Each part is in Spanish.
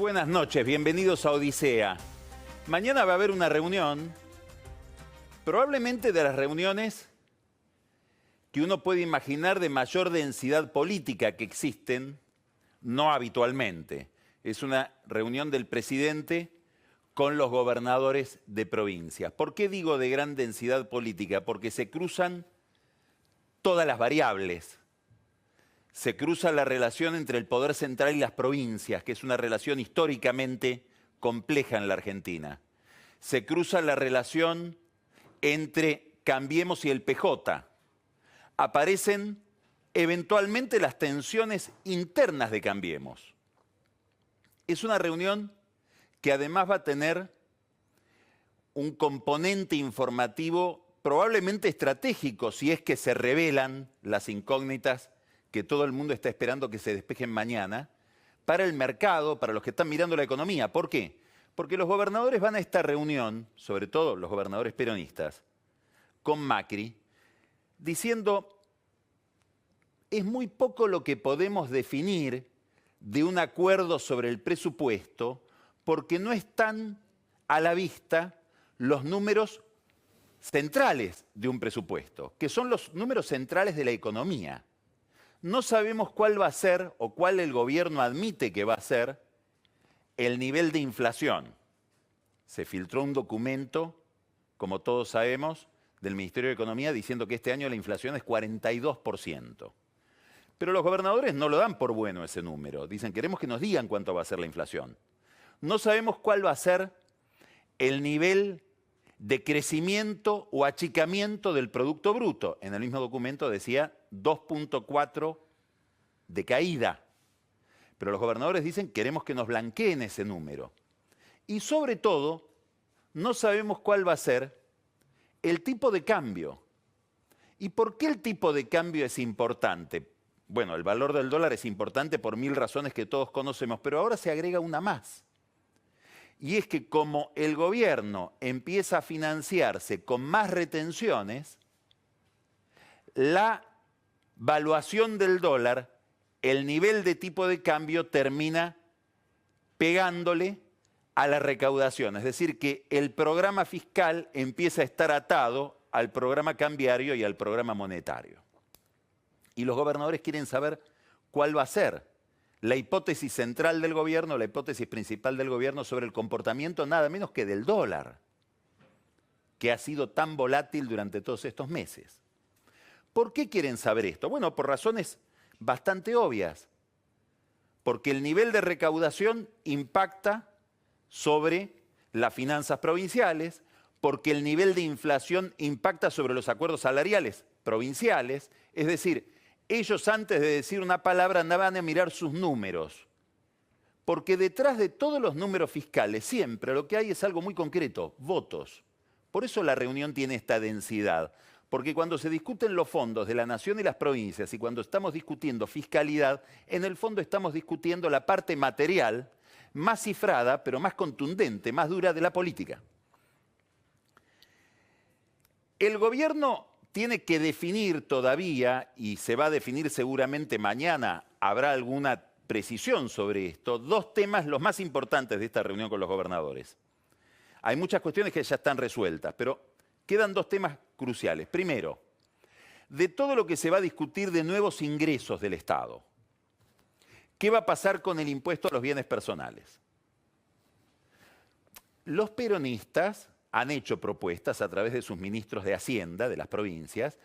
buenas noches, bienvenidos a Odisea. Mañana va a haber una reunión, probablemente de las reuniones que uno puede imaginar de mayor densidad política que existen, no habitualmente. Es una reunión del presidente con los gobernadores de provincias. ¿Por qué digo de gran densidad política? Porque se cruzan todas las variables. Se cruza la relación entre el poder central y las provincias, que es una relación históricamente compleja en la Argentina. Se cruza la relación entre Cambiemos y el PJ. Aparecen eventualmente las tensiones internas de Cambiemos. Es una reunión que además va a tener un componente informativo probablemente estratégico, si es que se revelan las incógnitas que todo el mundo está esperando que se despejen mañana, para el mercado, para los que están mirando la economía. ¿Por qué? Porque los gobernadores van a esta reunión, sobre todo los gobernadores peronistas, con Macri, diciendo, es muy poco lo que podemos definir de un acuerdo sobre el presupuesto, porque no están a la vista los números centrales de un presupuesto, que son los números centrales de la economía. No sabemos cuál va a ser, o cuál el gobierno admite que va a ser, el nivel de inflación. Se filtró un documento, como todos sabemos, del Ministerio de Economía diciendo que este año la inflación es 42%. Pero los gobernadores no lo dan por bueno ese número. Dicen, queremos que nos digan cuánto va a ser la inflación. No sabemos cuál va a ser el nivel de crecimiento o achicamiento del Producto Bruto. En el mismo documento decía 2.4 de caída. Pero los gobernadores dicen, queremos que nos blanqueen ese número. Y sobre todo, no sabemos cuál va a ser el tipo de cambio. ¿Y por qué el tipo de cambio es importante? Bueno, el valor del dólar es importante por 1000 razones que todos conocemos, pero ahora se agrega una más. Y es que como el gobierno empieza a financiarse con más retenciones, la valuación del dólar, el nivel de tipo de cambio termina pegándole a la recaudación. Es decir, que el programa fiscal empieza a estar atado al programa cambiario y al programa monetario. Y los gobernadores quieren saber cuál va a ser la hipótesis central del gobierno, la hipótesis principal del gobierno sobre el comportamiento nada menos que del dólar, que ha sido tan volátil durante todos estos meses. ¿Por qué quieren saber esto? Bueno, por razones bastante obvias. Porque el nivel de recaudación impacta sobre las finanzas provinciales, porque el nivel de inflación impacta sobre los acuerdos salariales provinciales, es decir, ellos antes de decir una palabra van a mirar sus números. Porque detrás de todos los números fiscales siempre lo que hay es algo muy concreto, votos. Por eso la reunión tiene esta densidad. Porque cuando se discuten los fondos de la nación y las provincias y cuando estamos discutiendo fiscalidad, en el fondo estamos discutiendo la parte material más cifrada, pero más contundente, más dura de la política. El gobierno tiene que definir todavía, y se va a definir seguramente mañana, habrá alguna precisión sobre esto, dos temas los más importantes de esta reunión con los gobernadores. Hay muchas cuestiones que ya están resueltas, pero quedan dos temas cruciales. Primero, de todo lo que se va a discutir de nuevos ingresos del Estado. ¿Qué va a pasar con el impuesto a los bienes personales? Los peronistas han hecho propuestas a través de sus ministros de Hacienda, de las provincias,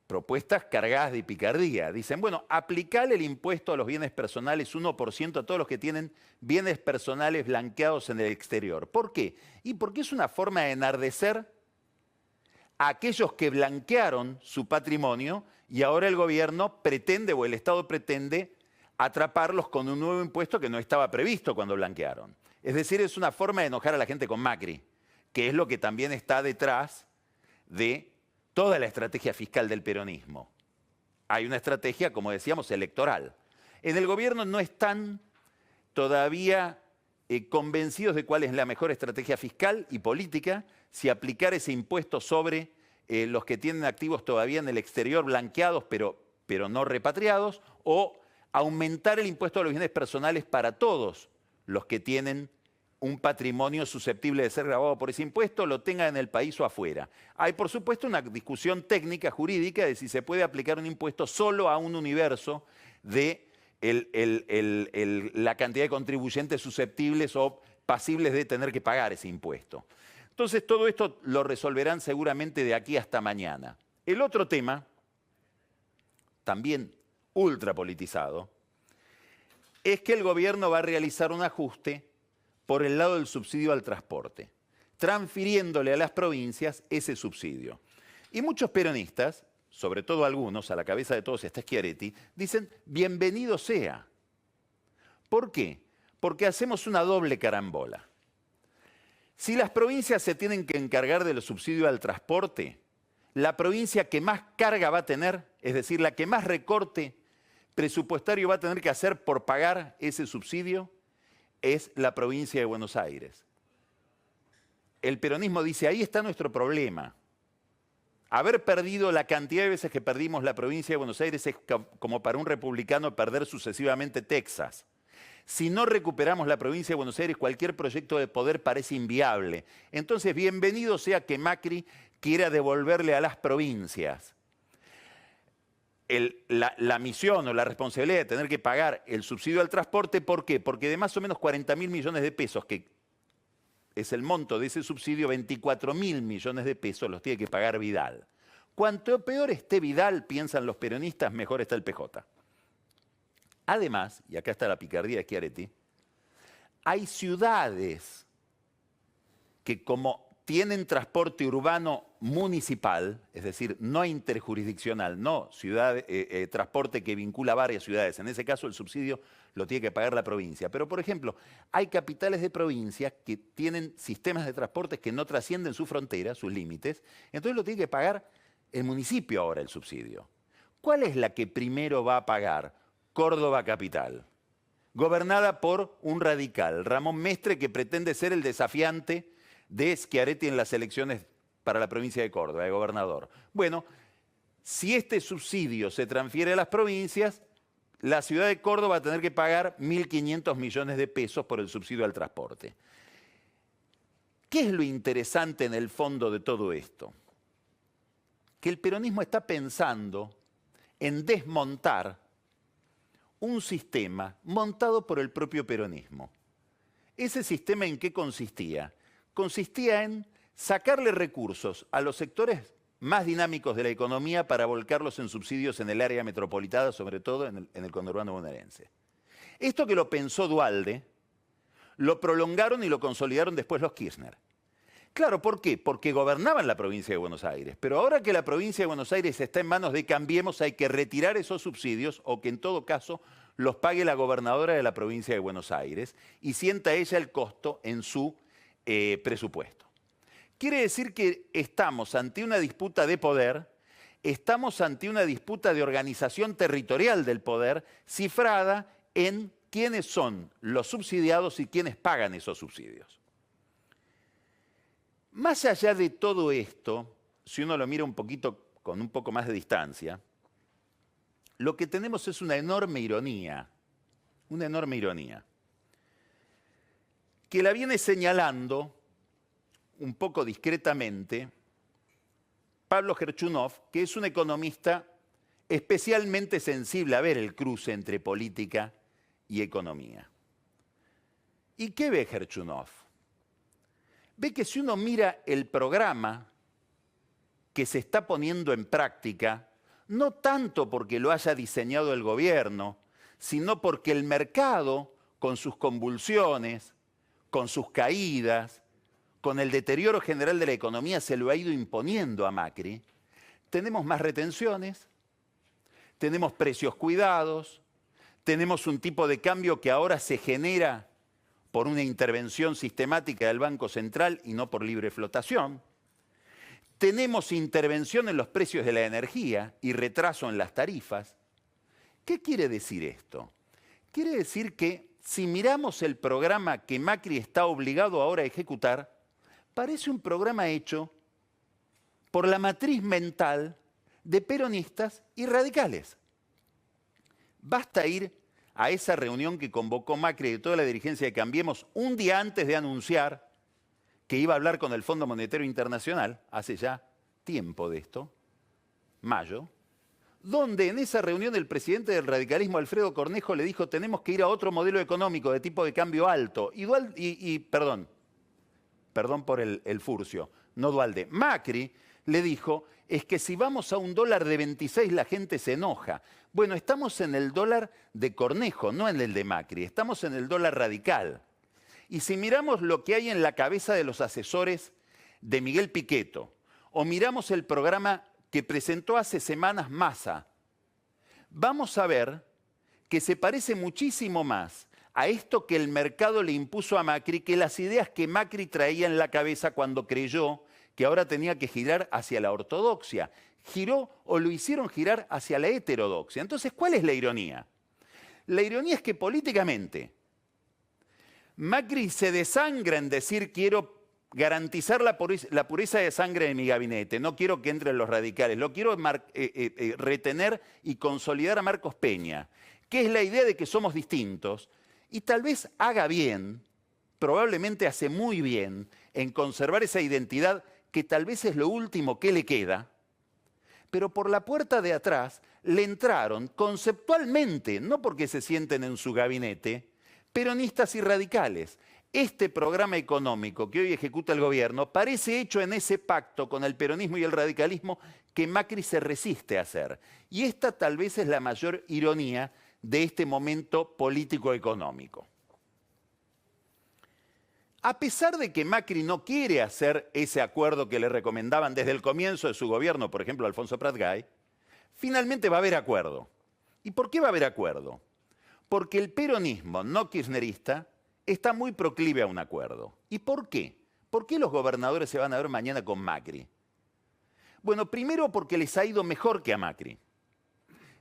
propuestas cargadas de picardía. Dicen, bueno, aplicar el impuesto a los bienes personales 1% a todos los que tienen bienes personales blanqueados en el exterior. ¿Por qué? Y porque es una forma de enardecer a aquellos que blanquearon su patrimonio y ahora el gobierno pretende, o el Estado pretende, atraparlos con un nuevo impuesto que no estaba previsto cuando blanquearon. Es decir, es una forma de enojar a la gente con Macri, que es lo que también está detrás de toda la estrategia fiscal del peronismo. Hay una estrategia, como decíamos, electoral. En el gobierno no están todavía convencidos de cuál es la mejor estrategia fiscal y política, si aplicar ese impuesto sobre los que tienen activos todavía en el exterior blanqueados, pero no repatriados, o aumentar el impuesto a los bienes personales para todos los que tienen un patrimonio susceptible de ser grabado por ese impuesto, lo tengan en el país o afuera. Hay, por supuesto, una discusión técnica, jurídica, de si se puede aplicar un impuesto solo a un universo de la cantidad de contribuyentes susceptibles o pasibles de tener que pagar ese impuesto. Entonces, todo esto lo resolverán seguramente de aquí hasta mañana. El otro tema, también ultra politizado, es que el gobierno va a realizar un ajuste por el lado del subsidio al transporte, transfiriéndole a las provincias ese subsidio. Y muchos peronistas, sobre todo algunos, a la cabeza de todos está Schiaretti, dicen, bienvenido sea. ¿Por qué? Porque hacemos una doble carambola. Si las provincias se tienen que encargar del subsidio al transporte, la provincia que más carga va a tener, es decir, la que más recorte presupuestario va a tener que hacer por pagar ese subsidio, es la provincia de Buenos Aires. El peronismo dice, ahí está nuestro problema. Haber perdido la cantidad de veces que perdimos la provincia de Buenos Aires es como para un republicano perder sucesivamente Texas. Si no recuperamos la provincia de Buenos Aires, cualquier proyecto de poder parece inviable. Entonces, bienvenido sea que Macri quiera devolverle a las provincias la misión o la responsabilidad de tener que pagar el subsidio al transporte. ¿Por qué? Porque de más o menos 40.000 millones de pesos, que es el monto de ese subsidio, 24.000 millones de pesos los tiene que pagar Vidal. Cuanto peor esté Vidal, piensan los peronistas, mejor está el PJ. Además, y acá está la picardía de Schiaretti, hay ciudades que como tienen transporte urbano municipal, es decir, no interjurisdiccional, no transporte que vincula varias ciudades. En ese caso el subsidio lo tiene que pagar la provincia. Pero, por ejemplo, hay capitales de provincia que tienen sistemas de transportes que no trascienden sus fronteras, sus límites, entonces lo tiene que pagar el municipio ahora el subsidio. ¿Cuál es la que primero va a pagar? Córdoba capital, gobernada por un radical, Ramón Mestre, que pretende ser el desafiante de Schiaretti en las elecciones para la provincia de Córdoba, de gobernador. Bueno, si este subsidio se transfiere a las provincias, la ciudad de Córdoba va a tener que pagar 1.500 millones de pesos por el subsidio al transporte. ¿Qué es lo interesante en el fondo de todo esto? Que el peronismo está pensando en desmontar un sistema montado por el propio peronismo. ¿Ese sistema en qué consistía? Consistía en sacarle recursos a los sectores más dinámicos de la economía para volcarlos en subsidios en el área metropolitana, sobre todo en el conurbano bonaerense. Esto que lo pensó Duhalde, lo prolongaron y lo consolidaron después los Kirchner. Claro, ¿por qué? Porque gobernaban la provincia de Buenos Aires. Pero ahora que la provincia de Buenos Aires está en manos de Cambiemos, hay que retirar esos subsidios o que en todo caso los pague la gobernadora de la provincia de Buenos Aires y sienta ella el costo en su presupuesto. Quiere decir que estamos ante una disputa de poder, estamos ante una disputa de organización territorial del poder cifrada en quiénes son los subsidiados y quiénes pagan esos subsidios. Más allá de todo esto, si uno lo mira un poquito con un poco más de distancia, lo que tenemos es una enorme ironía, que la viene señalando un poco discretamente Pablo Gerchunov, que es un economista especialmente sensible a ver el cruce entre política y economía. ¿Y qué ve Gerchunov? Ve que si uno mira el programa que se está poniendo en práctica, no tanto porque lo haya diseñado el gobierno, sino porque el mercado, con sus convulsiones, con sus caídas, con el deterioro general de la economía, se lo ha ido imponiendo a Macri. Tenemos más retenciones, tenemos precios cuidados, tenemos un tipo de cambio que ahora se genera por una intervención sistemática del Banco Central y no por libre flotación. Tenemos intervención en los precios de la energía y retraso en las tarifas. ¿Qué quiere decir esto? Quiere decir que si miramos el programa que Macri está obligado ahora a ejecutar, parece un programa hecho por la matriz mental de peronistas y radicales. Basta ir a esa reunión que convocó Macri y toda la dirigencia de Cambiemos un día antes de anunciar que iba a hablar con el Fondo Monetario Internacional, hace ya tiempo de esto, mayo, donde en esa reunión el presidente del radicalismo, Alfredo Cornejo, le dijo tenemos que ir a otro modelo económico de tipo de cambio alto. Perdón por el furcio, no Dualde. Macri le dijo, es que si vamos a un dólar de 26 la gente se enoja. Bueno, estamos en el dólar de Cornejo, no en el de Macri, estamos en el dólar radical. Y si miramos lo que hay en la cabeza de los asesores de Miguel Pichetto, o miramos el programa que presentó hace semanas Massa, vamos a ver que se parece muchísimo más a esto que el mercado le impuso a Macri que las ideas que Macri traía en la cabeza cuando creyó que ahora tenía que girar hacia la ortodoxia. Giró o lo hicieron girar hacia la heterodoxia. Entonces, ¿cuál es la ironía? La ironía es que políticamente Macri se desangra en decir quiero garantizar la pureza de sangre de mi gabinete, no quiero que entren los radicales, lo quiero retener y consolidar a Marcos Peña, que es la idea de que somos distintos, y tal vez haga bien, probablemente hace muy bien, en conservar esa identidad que tal vez es lo último que le queda, pero por la puerta de atrás le entraron conceptualmente, no porque se sienten en su gabinete, peronistas y radicales. Este programa económico que hoy ejecuta el gobierno parece hecho en ese pacto con el peronismo y el radicalismo que Macri se resiste a hacer. Y esta tal vez es la mayor ironía de este momento político-económico. A pesar de que Macri no quiere hacer ese acuerdo que le recomendaban desde el comienzo de su gobierno, por ejemplo, Alfonso Prat-Gay, finalmente va a haber acuerdo. ¿Y por qué va a haber acuerdo? Porque el peronismo no kirchnerista está muy proclive a un acuerdo. ¿Y por qué? ¿Por qué los gobernadores se van a ver mañana con Macri? Bueno, primero porque les ha ido mejor que a Macri.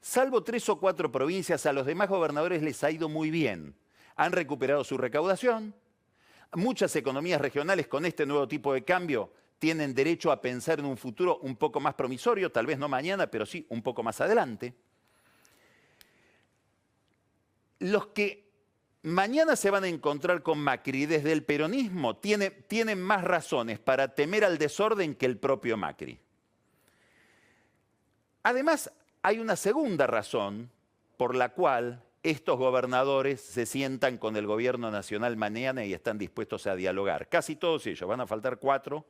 Salvo 3 o 4 provincias, a los demás gobernadores les ha ido muy bien. Han recuperado su recaudación. Muchas economías regionales con este nuevo tipo de cambio tienen derecho a pensar en un futuro un poco más promisorio, tal vez no mañana, pero sí un poco más adelante. Los que mañana se van a encontrar con Macri desde el peronismo tienen más razones para temer al desorden que el propio Macri. Además, hay una segunda razón por la cual estos gobernadores se sientan con el gobierno nacional mañana y están dispuestos a dialogar. Casi todos ellos, van a faltar 4.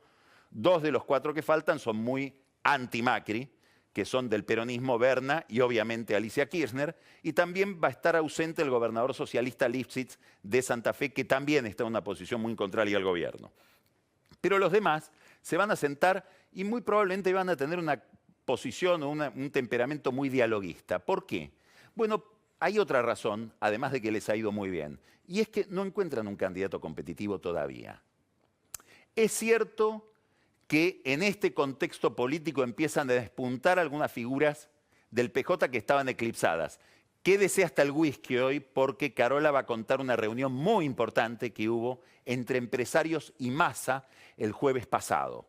2 de los 4 que faltan son muy anti-Macri, que son del peronismo, Berna y obviamente Alicia Kirchner, y también va a estar ausente el gobernador socialista Lifshitz de Santa Fe, que también está en una posición muy contraria al gobierno. Pero los demás se van a sentar y muy probablemente van a tener una posición o un temperamento muy dialoguista. ¿Por qué? Bueno, hay otra razón, además de que les ha ido muy bien, y es que no encuentran un candidato competitivo todavía. Es cierto que en este contexto político empiezan a despuntar algunas figuras del PJ que estaban eclipsadas. Quédese hasta el whisky hoy porque Carola va a contar una reunión muy importante que hubo entre empresarios y Massa el jueves pasado.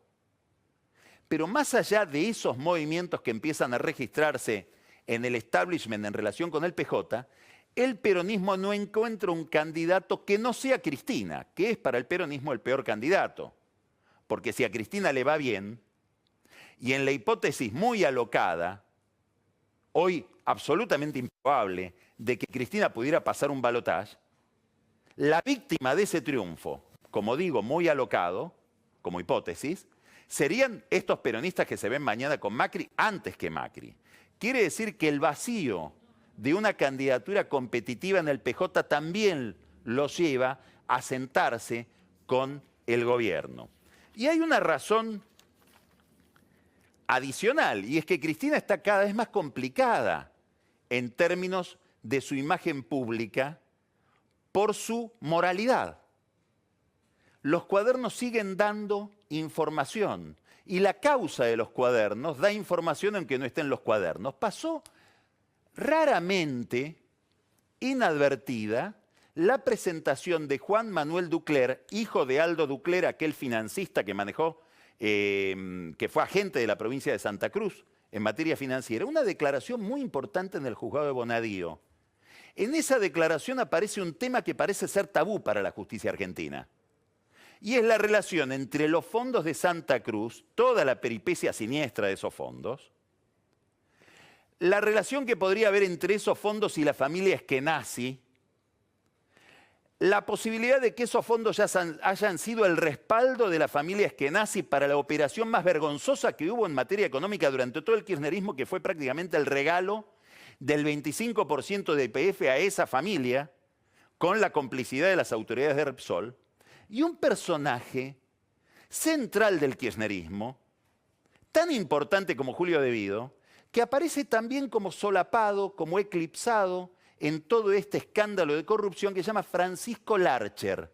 Pero más allá de esos movimientos que empiezan a registrarse en el establishment en relación con el PJ, el peronismo no encuentra un candidato que no sea Cristina, que es para el peronismo el peor candidato. Porque si a Cristina le va bien, y en la hipótesis muy alocada, hoy absolutamente improbable, de que Cristina pudiera pasar un balotaje, la víctima de ese triunfo, como digo, muy alocado, como hipótesis, serían estos peronistas que se ven mañana con Macri antes que Macri. Quiere decir que el vacío de una candidatura competitiva en el PJ también los lleva a sentarse con el gobierno. Y hay una razón adicional, y es que Cristina está cada vez más complicada en términos de su imagen pública por su moralidad. Los cuadernos siguen dando información y la causa de los cuadernos da información aunque no esté en los cuadernos. Pasó raramente inadvertida la presentación de Juan Manuel Ducler, hijo de Aldo Ducler, aquel financista que manejó, que fue agente de la provincia de Santa Cruz en materia financiera, una declaración muy importante en el juzgado de Bonadío, En esa declaración aparece un tema que parece ser tabú para la justicia argentina. Y es la relación entre los fondos de Santa Cruz, toda la peripecia siniestra de esos fondos, la relación que podría haber entre esos fondos y la familia Eskenazi, la posibilidad de que esos fondos ya hayan sido el respaldo de la familia Eskenazi para la operación más vergonzosa que hubo en materia económica durante todo el kirchnerismo, que fue prácticamente el regalo del 25% de YPF a esa familia, con la complicidad de las autoridades de Repsol, y un personaje central del kirchnerismo, tan importante como Julio De Vido, que aparece también como solapado, como eclipsado en todo este escándalo de corrupción que se llama Francisco Larcher.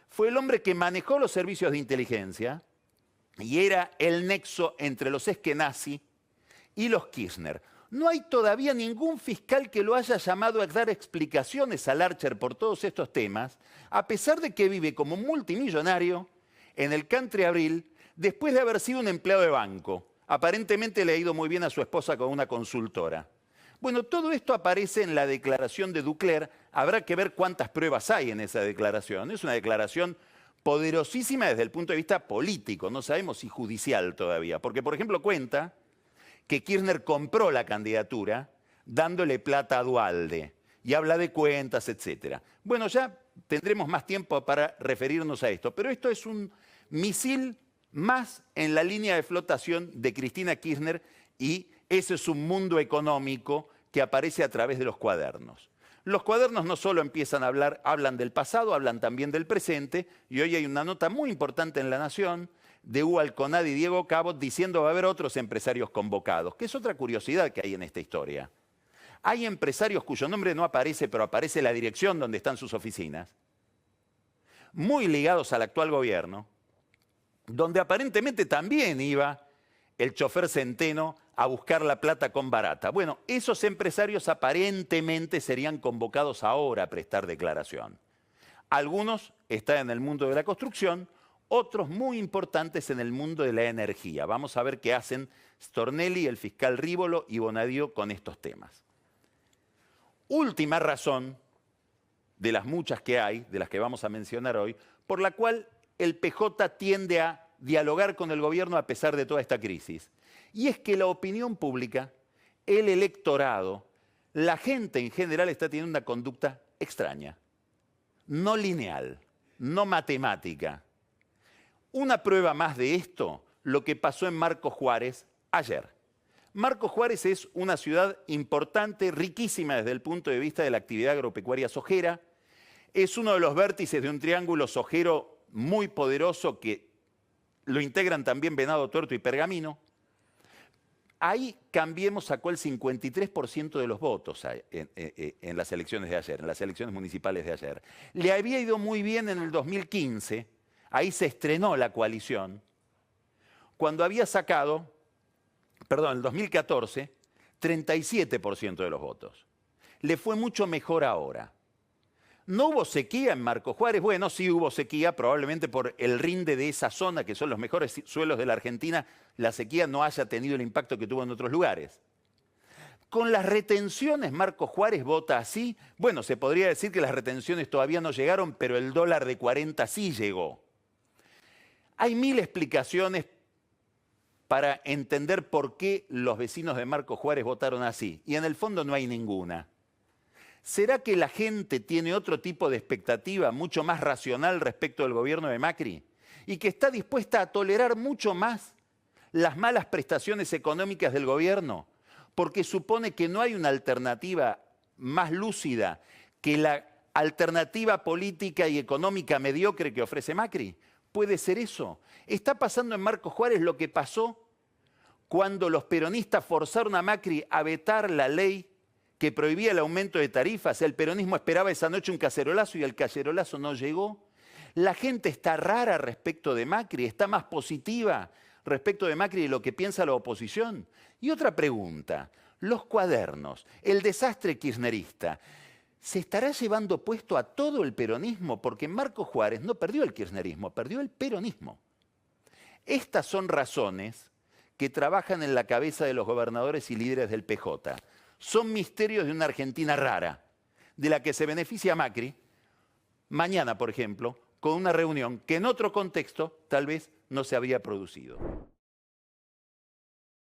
Fue el hombre que manejó los servicios de inteligencia y era el nexo entre los Eskenazi y los Kirchner. No hay todavía ningún fiscal que lo haya llamado a dar explicaciones a Larcher por todos estos temas, a pesar de que vive como multimillonario en el Country Abril después de haber sido un empleado de banco. Aparentemente le ha ido muy bien a su esposa con una consultora. Bueno, todo esto aparece en la declaración de Ducler. Habrá que ver cuántas pruebas hay en esa declaración. Es una declaración poderosísima desde el punto de vista político, no sabemos si judicial todavía, porque por ejemplo cuenta que Kirchner compró la candidatura dándole plata a Duhalde y habla de cuentas, etc. Bueno, ya tendremos más tiempo para referirnos a esto, pero esto es un misil más en la línea de flotación de Cristina Kirchner y ese es un mundo económico que aparece a través de los cuadernos. Los cuadernos no solo empiezan a hablar, hablan del pasado, hablan también del presente, y hoy hay una nota muy importante en La Nación de Hugo Alconad y Diego Cabot diciendo va a haber otros empresarios convocados, que es otra curiosidad que hay en esta historia. Hay empresarios cuyo nombre no aparece, pero aparece la dirección donde están sus oficinas, muy ligados al actual gobierno, donde aparentemente también iba el chofer Centeno a buscar la plata con barata. Bueno, esos empresarios aparentemente serían convocados ahora a prestar declaración. Algunos están en el mundo de la construcción, otros muy importantes en el mundo de la energía. Vamos a ver qué hacen Stornelli, el fiscal Rívolo y Bonadío con estos temas. Última razón, de las muchas que hay, de las que vamos a mencionar hoy, por la cual el PJ tiende a dialogar con el gobierno a pesar de toda esta crisis. Y es que la opinión pública, el electorado, la gente en general está teniendo una conducta extraña, no lineal, no matemática. Una prueba más de esto, lo que pasó en Marcos Juárez ayer. Marcos Juárez es una ciudad importante, riquísima desde el punto de vista de la actividad agropecuaria sojera. Es uno de los vértices de un triángulo sojero muy poderoso que lo integran también Venado Tuerto y Pergamino. Ahí Cambiemos sacó el 53% de los votos en las elecciones de ayer, en las elecciones municipales de ayer. Le había ido muy bien en el 2015, ahí se estrenó la coalición, cuando había sacado, perdón, en el 2014, 37% de los votos. Le fue mucho mejor ahora. ¿No hubo sequía en Marcos Juárez? Bueno, sí hubo sequía, probablemente por el rinde de esa zona, que son los mejores suelos de la Argentina, la sequía no haya tenido el impacto que tuvo en otros lugares. Con las retenciones, Marcos Juárez vota así. Bueno, se podría decir que las retenciones todavía no llegaron, pero el dólar de 40 sí llegó. Hay mil explicaciones para entender por qué los vecinos de Marcos Juárez votaron así, y en el fondo no hay ninguna. ¿Será que la gente tiene otro tipo de expectativa mucho más racional respecto del gobierno de Macri? Y que está dispuesta a tolerar mucho más las malas prestaciones económicas del gobierno, porque supone que no hay una alternativa más lúcida que la alternativa política y económica mediocre que ofrece Macri. ¿Puede ser eso? Está pasando en Marcos Juárez lo que pasó cuando los peronistas forzaron a Macri a vetar la ley que prohibía el aumento de tarifas. El peronismo esperaba esa noche un cacerolazo y el cacerolazo no llegó. La gente está rara respecto de Macri, está más positiva respecto de Macri de lo que piensa la oposición. Y otra pregunta, los cuadernos, el desastre kirchnerista, ¿se estará llevando puesto a todo el peronismo? Porque Marcos Juárez no perdió el kirchnerismo, perdió el peronismo. Estas son razones que trabajan en la cabeza de los gobernadores y líderes del PJ. Son misterios de una Argentina rara, de la que se beneficia Macri, mañana, por ejemplo, con una reunión que en otro contexto tal vez no se había producido.